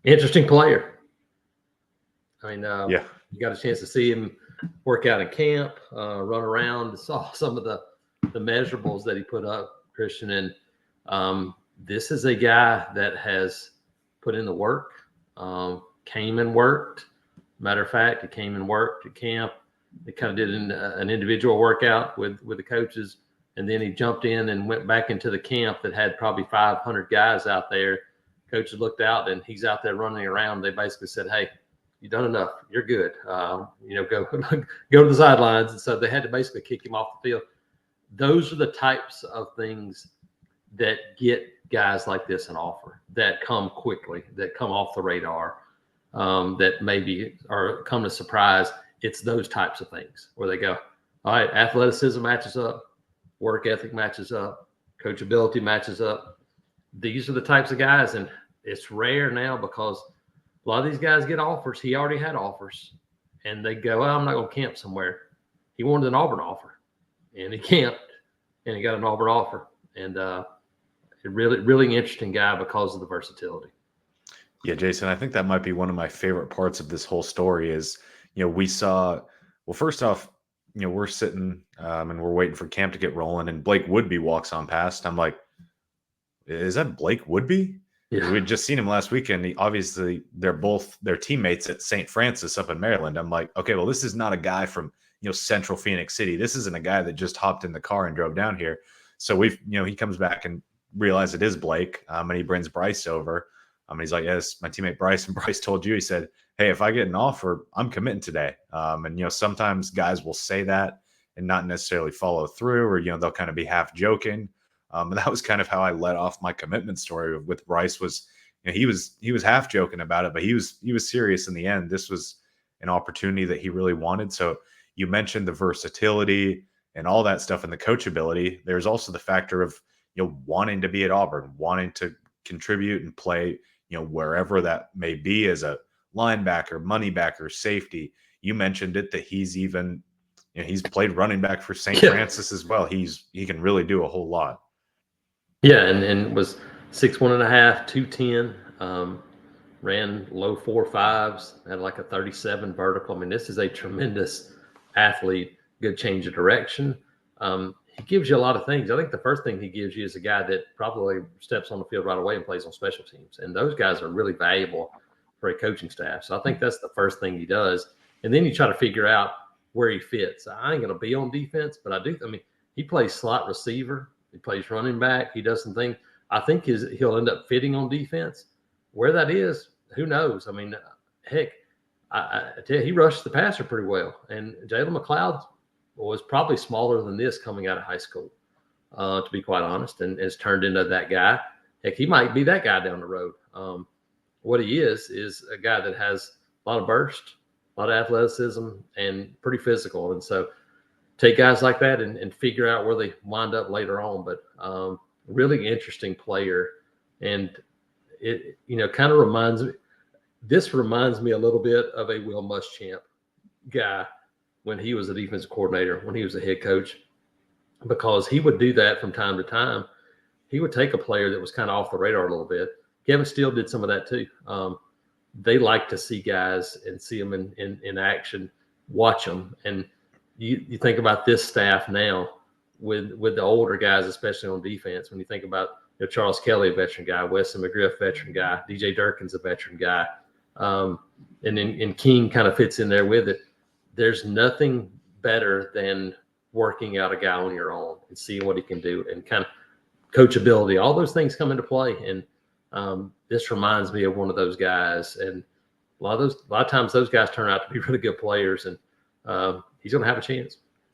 Interesting player. I mean, Yeah. you got a chance to see him work out in camp, run around, saw some of the measurables that he put up, Christian. And this is a guy that has put in the work, came and worked. Matter of fact, he came and worked at camp. They kind of did an individual workout with the coaches, and then he jumped in and went back into the camp that had probably 500 guys out there. Coaches looked out, and he's out there running around. They basically said, "Hey, you've done enough. You're good. Go go to the sidelines." And so they had to basically kick him off the field. Those are the types of things that get guys like this an offer, that come quickly, that come off the radar, that maybe are come to surprise. It's those types of things where they go, all right, athleticism matches up, work ethic matches up, coachability matches up. These are the types of guys, and it's rare now because a lot of these guys get offers. He already had offers, and they go, I'm not going to camp somewhere. He wanted an Auburn offer, and he camped, and he got an Auburn offer. And a really, really interesting guy because of the versatility. Yeah, Jason, I think that might be one of my favorite parts of this whole story is, we saw, well, first off, we're sitting and we're waiting for camp to get rolling, and Blake Woodby walks on past. I'm like, is that Blake Woodby? Because Yeah. we'd just seen him last weekend. Obviously, they're teammates at St. Francis up in Maryland. I'm like, okay, well, this is not a guy from Central Phoenix City. This isn't a guy that just hopped in the car and drove down here. So he comes back and realizes it is Blake, and he brings Bryce over. He's like, yes, my teammate Bryce. And Bryce told you, he said, hey, if I get an offer, I'm committing today. And sometimes guys will say that and not necessarily follow through, or they'll kind of be half joking. And that was kind of how I let off my commitment story with Bryce. Was he was half joking about it, but he was serious in the end. This was an opportunity that he really wanted. So you mentioned the versatility and all that stuff and the coachability. There's also the factor of wanting to be at Auburn, wanting to contribute and play wherever that may be as a linebacker, money backer, safety. You mentioned it that he's even he's played running back for St. Yeah. Francis as well. He can really do a whole lot. Yeah. And was 6'1.5", 210, ran low 4.5s, had like a 37 vertical. I mean, this is a tremendous athlete, good change of direction. He gives you a lot of things. I think the first thing he gives you is a guy that probably steps on the field right away and plays on special teams. And those guys are really valuable for a coaching staff. So I think that's the first thing he does. And then you try to figure out where he fits. I ain't going to be on defense, but I do. I mean, he plays slot receiver. He plays running back. He does some things. I think he'll end up fitting on defense. Where that is, who knows? I mean, heck, I tell you, he rushed the passer pretty well. And Jalen McLeod was probably smaller than this coming out of high school, to be quite honest, and has turned into that guy. Heck, he might be that guy down the road. What he is a guy that has a lot of burst, a lot of athleticism, and pretty physical. And so take guys like that and figure out where they wind up later on. But really interesting player. And it, kind of reminds me a little bit of a Will Muschamp guy when he was a defensive coordinator, when he was a head coach, because he would do that from time to time. He would take a player that was kind of off the radar a little bit. Kevin Steele did some of that too. They like to see guys and see them in action, watch them. And you think about this staff now with the older guys, especially on defense. When you think about Charles Kelly, a veteran guy, Weston McGriff, veteran guy, DJ Durkin's a veteran guy, and then King kind of fits in there with it. There's nothing better than working out a guy on your own and seeing what he can do, and kind of coachability. All those things come into play, and this reminds me of one of those guys. And a lot of times those guys turn out to be really good players, and he's going to have a chance.